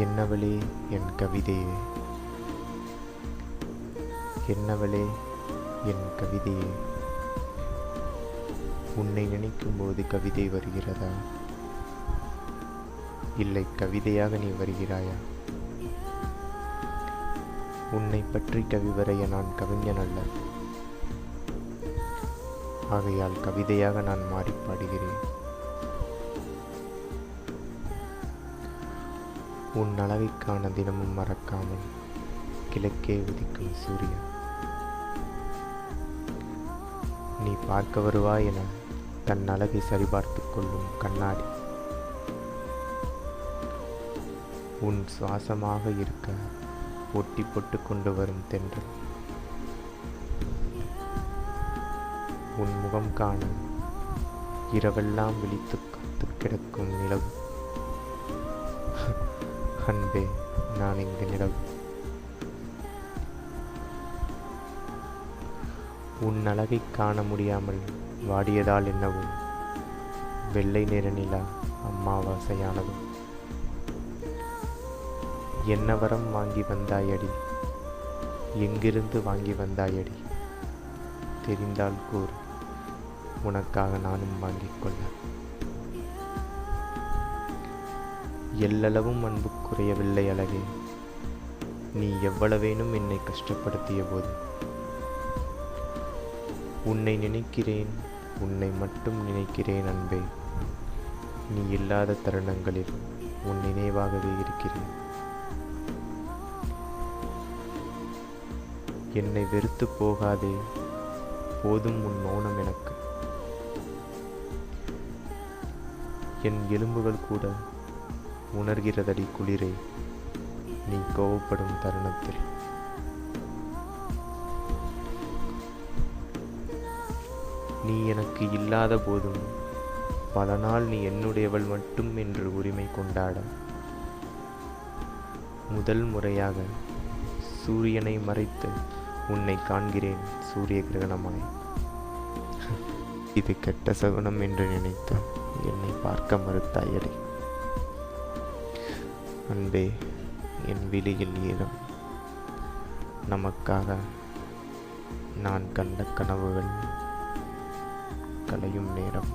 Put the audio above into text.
என்னவளே என் கவிதையே, என்னவளே என் கவிதையே, உன்னை நினைக்கும்போது கவிதை வருகிறதா? இல்லை, கவிதையாக நீ வருகிறாயா? உன்னை பற்றி கவி வரைய நான் கவிஞன் அல்ல, ஆகையால் கவிதையாக நான் மாறி பாடுகிறேன். உன் அழகைக் காண தினமும் மறக்காமல் கிழக்கே உதிக்கும் சூரியன், நீ பார்க்க வருவாய் என தன் அழகை சரிபார்த்து கொள்ளும் கண்ணாடி, உன் சுவாசமாக இருக்க ஒட்டி போட்டு கொண்டு வரும் தென்றல், உன் முகம் காண இரவெல்லாம் விழித்து காத்து கிடக்கும் நிலவு. அன்பே, நான் இங்கு நிலவு. உன் அழகை காண முடியாமல் வாடியதால் என்னவோ வெள்ளை நிற நிலா அம்மாவாசையானதும். என்ன வரம் வாங்கி வந்தாயடி, எங்கிருந்து வாங்கி வந்தாயடி, தெரிந்தால் கூறு, உனக்காக நானும் வாங்கிக் கொள்ள. எல்லளவும் அன்பு குறையவில்லை அழகே, நீ எவ்வளவேனும் என்னை கஷ்டப்படுத்திய போது. உன்னை நினைக்கிறேன், உன்னை மட்டும் நினைக்கிறேன் அன்பே, நீ இல்லாத தருணங்களில் உன் நினைவாகவே இருக்கிறேன். என்னை வெறுத்து போகாதே, போதும் உன் மௌனம் எனக்கு. என் எலும்புகள் கூட உணர்கிறதடி குளிரை நீ கோவப்படும் தருணத்தில். நீ எனக்கு இல்லாத போதும் பல நாள் நீ என்னுடையவள் மட்டும் என்று உரிமை கொண்டாட, முதல் முறையாக சூரியனை மறைத்து உன்னை காண்கிறேன் சூரிய கிரகணமாய். இது கெட்ட சகுனம் என்று நினைத்து என்னை பார்க்க மறுத்தாயடி. அன்பே, என் விழியில் ஈரம், நமக்காக நான் கண்ட கனவுகள் கலையும் நேரம்.